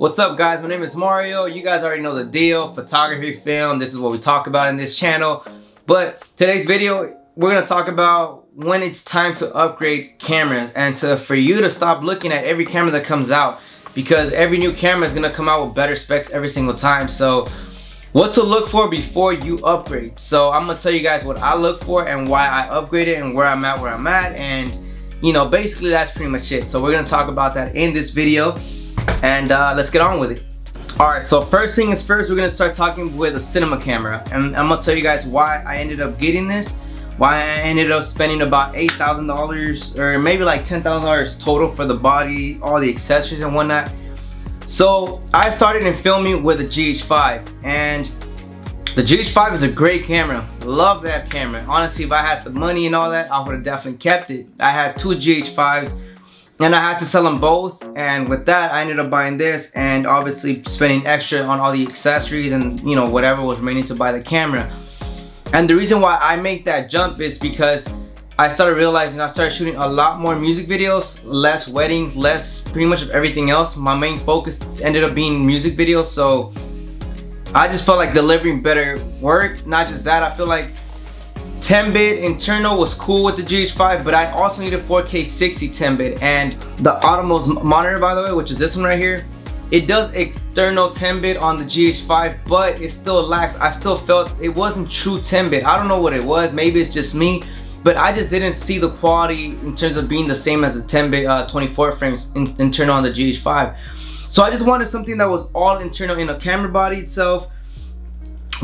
What's up guys, my name is Mario. You guys already know the deal, photography, film, this is what we talk about in this channel. But today's video, we're gonna talk about when it's time to upgrade cameras and for you to stop looking at every camera that comes out, because every new camera is gonna come out with better specs every single time. So what to look for before you upgrade. So I'm gonna tell you guys what I look for and why I upgraded and where I'm at, and you know, basically that's pretty much it. So we're gonna talk about that in this video, and let's get on with it. Alright, so first thing is first, we're gonna start talking with a cinema camera, and I'm gonna tell you guys why I ended up getting this, why I ended up spending about $8,000 or maybe like $10,000 total for the body, all the accessories and whatnot. So I started in filming with a GH5, and the GH5 is a great camera. Love that camera. Honestly, if I had the money and all that, I would have definitely kept it. I had two GH5s and I had to sell them both, and with that I ended up buying this and obviously spending extra on all the accessories and you know whatever was remaining to buy the camera. And the reason why I make that jump is because I started realizing I started shooting a lot more music videos, less weddings, less pretty much of everything else. My main focus ended up being music videos, so I just felt like delivering better work. Not just that, I feel like 10-bit internal was cool with the GH5, but I also needed 4K 60 10-bit. And the Automos monitor, by the way, which is this one right here, it does external 10-bit on the GH5, but it still lacks. I still felt it wasn't true 10-bit. I don't know what it was, maybe it's just me, but I just didn't see the quality in terms of being the same as the 10-bit 24 frames internal on the GH5. So I just wanted something that was all internal in the camera body itself,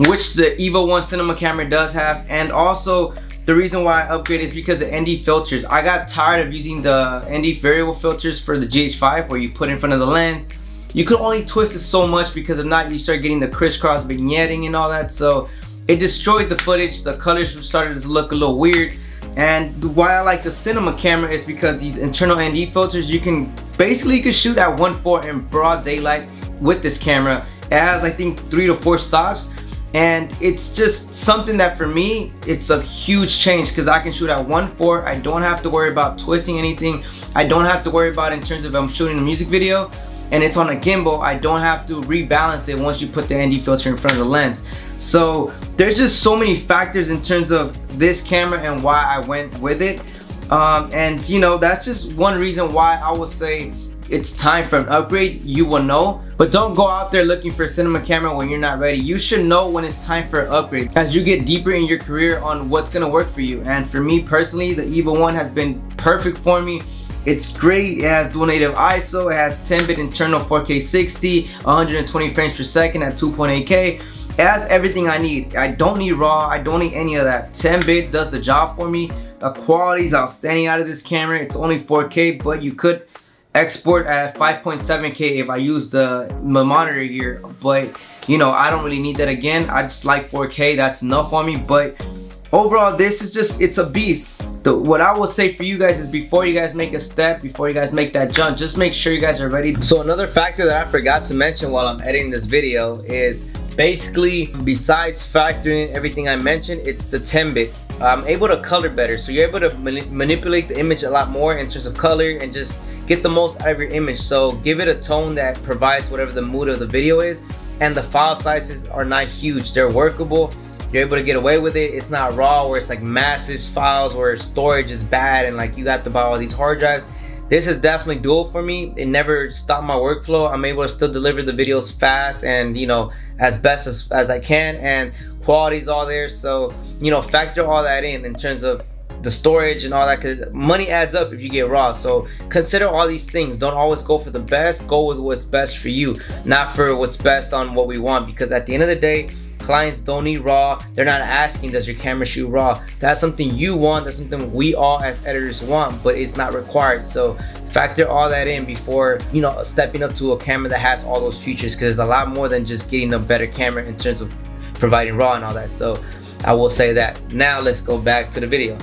which the EVO 1 cinema camera does have. And also the reason why I upgraded is because the ND filters. I got tired of using the ND variable filters for the GH5 where you put in front of the lens. You could only twist it so much, because if not you start getting the crisscross vignetting and all that, so it destroyed the footage. The colors started to look a little weird. And why I like the cinema camera is because these internal ND filters, you can shoot at 1.4 in broad daylight with this camera. It has I think 3 to 4 stops, and it's just something that for me it's a huge change, because I can shoot at 1.4. I don't have to worry about twisting anything. I don't have to worry about in terms of I'm shooting a music video and it's on a gimbal, I don't have to rebalance it once you put the ND filter in front of the lens. So there's just so many factors in terms of this camera and why I went with it, and you know, that's just one reason why I would say it's time for an upgrade. You will know, but don't go out there looking for a cinema camera when you're not ready. You should know when it's time for an upgrade as you get deeper in your career on what's gonna work for you. And for me personally, the EVO 1 has been perfect for me. It's great. It has dual native ISO, it has 10-bit internal 4K 60, 120 frames per second at 2.8K. It has everything I need. I don't need RAW, I don't need any of that. 10-bit does the job for me. The quality is outstanding out of this camera. It's only 4K, but you could export at 5.7K if I use the monitor here, but you know, I don't really need that. Again, I just like 4K, that's enough for me. But overall, this is just, it's a beast. What I will say for you guys is, before you guys make a step, before you guys make that jump, just make sure you guys are ready. So another factor that I forgot to mention while I'm editing this video is basically, besides factoring everything I mentioned, it's the 10-bit. I'm able to color better, so you're able to manipulate the image a lot more in terms of color and just get the most out of your image. So give it a tone that provides whatever the mood of the video is, and the file sizes are not huge, they're workable. You're able to get away with it. It's not raw where it's like massive files where storage is bad and like you got to buy all these hard drives. This is definitely doable for me. It never stopped my workflow. I'm able to still deliver the videos fast and you know, as best as I can, and quality's all there. So you know, factor all that in terms of the storage and all that, because money adds up if you get raw. So consider all these things. Don't always go for the best, go with what's best for you, not for what's best on what we want, because at the end of the day, clients don't need raw. They're not asking, does your camera shoot raw? That's something you want, that's something we all as editors want, but it's not required. So factor all that in before, you know, stepping up to a camera that has all those features, because there's a lot more than just getting a better camera in terms of providing raw and all that. So I will say that. Now let's go back to the video.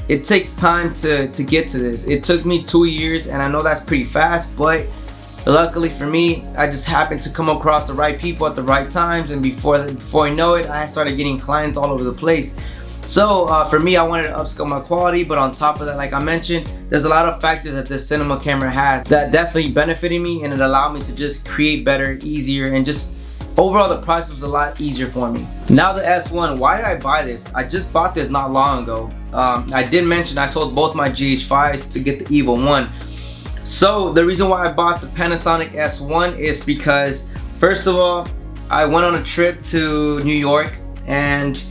It takes time to get to this. It took me 2 years, and I know that's pretty fast, but luckily for me, I just happened to come across the right people at the right times, and before I know it, I started getting clients all over the place. So for me, I wanted to upscale my quality, but on top of that, like I mentioned, there's a lot of factors that this cinema camera has that definitely benefited me, and it allowed me to just create better, easier, and just overall the process was a lot easier for me. Now the S1, why did I buy this? I just bought this not long ago. I did mention I sold both my GH5s to get the EVO 1. So the reason why I bought the Panasonic S1 is because, first of all, I went on a trip to New York and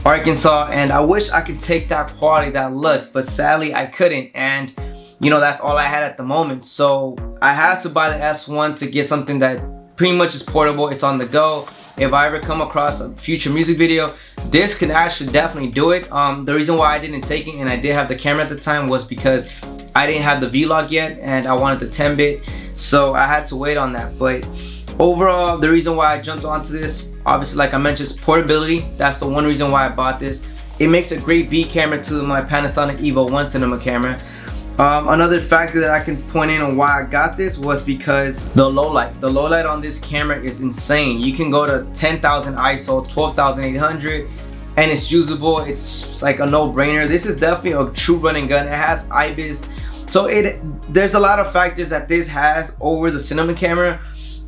Arkansas, and I wish I could take that quality, that look, but sadly I couldn't, and you know, that's all I had at the moment. So I had to buy the S1 to get something that pretty much is portable, it's on the go. If I ever come across a future music video, this can actually definitely do it. The reason why I didn't take it, and I did have the camera at the time, was because I didn't have the vlog yet and I wanted the 10-bit, so I had to wait on that. But overall, the reason why I jumped onto this, obviously like I mentioned, is portability. That's the one reason why I bought this. It makes a great B camera to my Panasonic EVO 1 cinema camera. Another factor that I can point in on why I got this was because the low light. The low light on this camera is insane. You can go to 10,000 ISO, 12,800, and it's usable. It's like a no-brainer. This is definitely a true running gun. It has IBIS. So there's a lot of factors that this has over the cinema camera.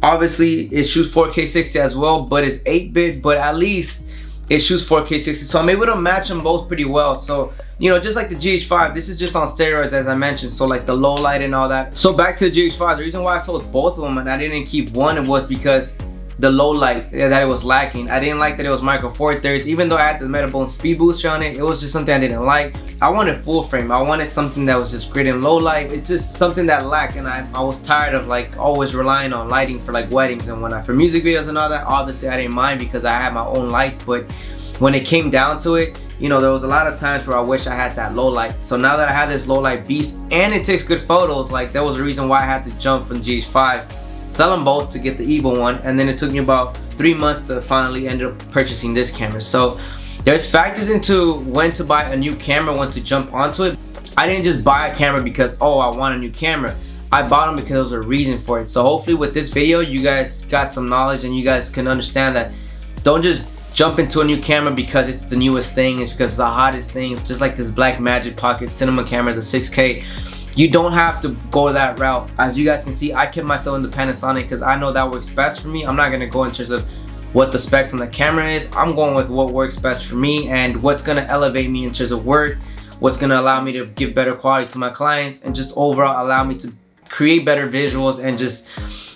Obviously, it shoots 4K 60 as well, but it's 8-bit, but at least it shoots 4K 60. So I'm able to match them both pretty well. So, you know, just like the GH5, this is just on steroids, as I mentioned. So like the low light and all that. So back to the GH5, the reason why I sold both of them and I didn't keep one was because the low light that it was lacking. I didn't like that it was micro four thirds. Even though I had the Metabone speed booster on it, it was just something I didn't like. I wanted full frame. I wanted something that was just great in low light. It's just something that lacked, and I was tired of like always relying on lighting for like weddings and whatnot. For music videos and all that, obviously I didn't mind because I had my own lights, but when it came down to it, you know, there was a lot of times where I wish I had that low light. So now that I have this low light beast and it takes good photos, like that was a reason why I had to jump from GH5, sell them both to get the EVO 1, and then it took me about 3 months to finally end up purchasing this camera. So there's factors into when to buy a new camera, when to jump onto it. I didn't just buy a camera because, oh, I want a new camera. I bought them because there was a reason for it. So hopefully with this video, you guys got some knowledge and you guys can understand that don't just jump into a new camera because it's the newest thing, it's because it's the hottest thing. It's just like this Blackmagic Pocket cinema camera, the 6K. You don't have to go that route. As you guys can see, I kept myself in the Panasonic because I know that works best for me. I'm not going to go in terms of what the specs on the camera is. I'm going with what works best for me and what's going to elevate me in terms of work, what's going to allow me to give better quality to my clients, and just overall allow me to create better visuals and just,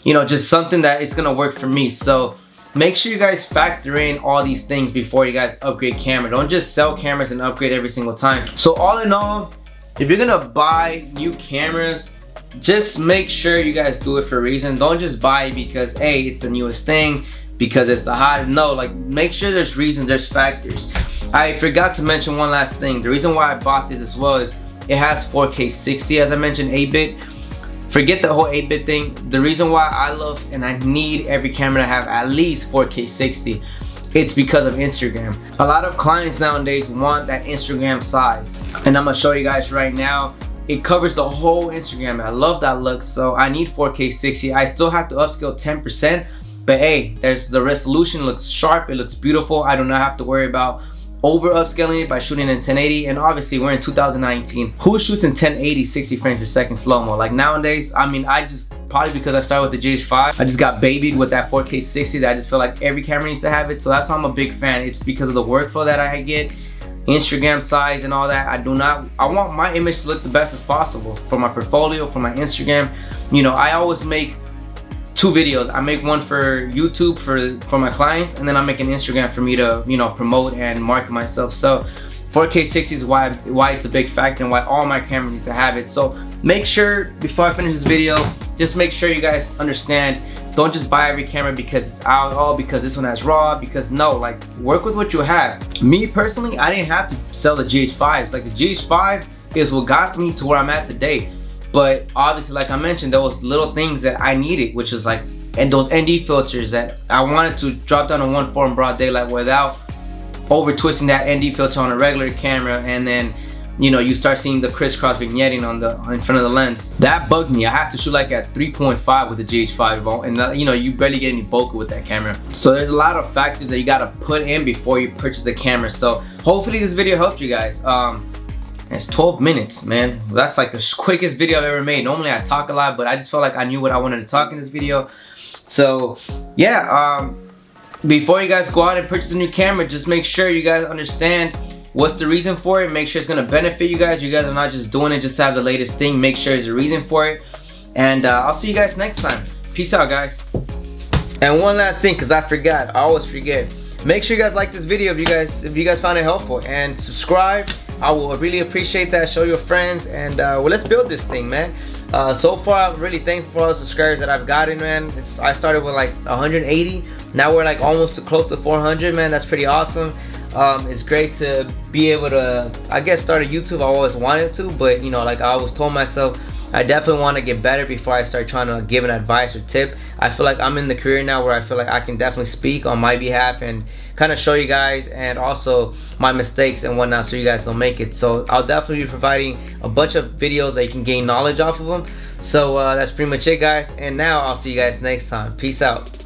you know, just something that is going to work for me. So make sure you guys factor in all these things before you guys upgrade camera. Don't just sell cameras and upgrade every single time. So all in all, if you're gonna buy new cameras, just make sure you guys do it for a reason. Don't just buy it because, hey, it's the newest thing, because it's the hottest. No, like, make sure there's reasons, there's factors. I forgot to mention one last thing. The reason why I bought this as well is it has 4K 60, as I mentioned, 8-bit. Forget the whole 8-bit thing. The reason why I love and I need every camera to have at least 4K 60, it's because of Instagram. A lot of clients nowadays want that Instagram size, and I'm gonna show you guys right now. It covers the whole Instagram. I love that look, so I need 4K 60. I still have to upscale 10%, but hey, there's the resolution looks sharp, it looks beautiful. I do not have to worry about over upscaling it by shooting in 1080, and obviously we're in 2019. Who shoots in 1080 60 frames per second slow-mo? Like nowadays, I mean, I just, probably because I started with the GH5, I just got babied with that 4K 60 that I just feel like every camera needs to have it. So that's why I'm a big fan. It's because of the workflow that I get, Instagram size and all that. I want my image to look the best as possible for my portfolio, for my Instagram. You know, I always make 2 videos. I make one for YouTube for my clients, and then I make an Instagram for me to, you know, promote and market myself. So 4K 60 is why it's a big factor and why all my cameras need to have it. So make sure, before I finish this video, just make sure you guys understand, don't just buy every camera because it's out, oh, because this one has RAW, because no, like, work with what you have. Me personally, I didn't have to sell the GH5s. Like, the GH5 is what got me to where I'm at today. But obviously, like I mentioned, there was little things that I needed, which is like, and those ND filters that I wanted to drop down to 1.4 in broad daylight without over twisting that ND filter on a regular camera, and then you know, you start seeing the crisscross vignetting on the in front of the lens. That bugged me. I have to shoot like at 3.5 with the GH5, and you know, you barely get any bokeh with that camera. So there's a lot of factors that you gotta put in before you purchase a camera. So hopefully this video helped you guys. It's 12 minutes, man. That's like the quickest video I've ever made. Normally I talk a lot, but I just felt like I knew what I wanted to talk in this video. So yeah, before you guys go out and purchase a new camera, just make sure you guys understand what's the reason for it. Make sure it's gonna benefit you guys. You guys are not just doing it just to have the latest thing. Make sure there's a reason for it. And I'll see you guys next time. Peace out, guys. And one last thing, because I forgot, I always forget. Make sure you guys like this video if you guys found it helpful, and subscribe. I will really appreciate that. Show your friends, and well, let's build this thing, man. So far, I'm really thankful for all the subscribers that I've gotten, man. I started with like 180. Now we're like almost close to 400, man. That's pretty awesome. It's great to be able to, I guess, start a YouTube. I always wanted to, but you know, like I always told myself, I definitely want to get better before I start trying to give an advice or tip. I feel like I'm in the career now where I feel like I can definitely speak on my behalf and kind of show you guys, and also my mistakes and whatnot, so you guys don't make it. So I'll definitely be providing a bunch of videos that you can gain knowledge off of them. So that's pretty much it, guys, and now I'll see you guys next time. Peace out.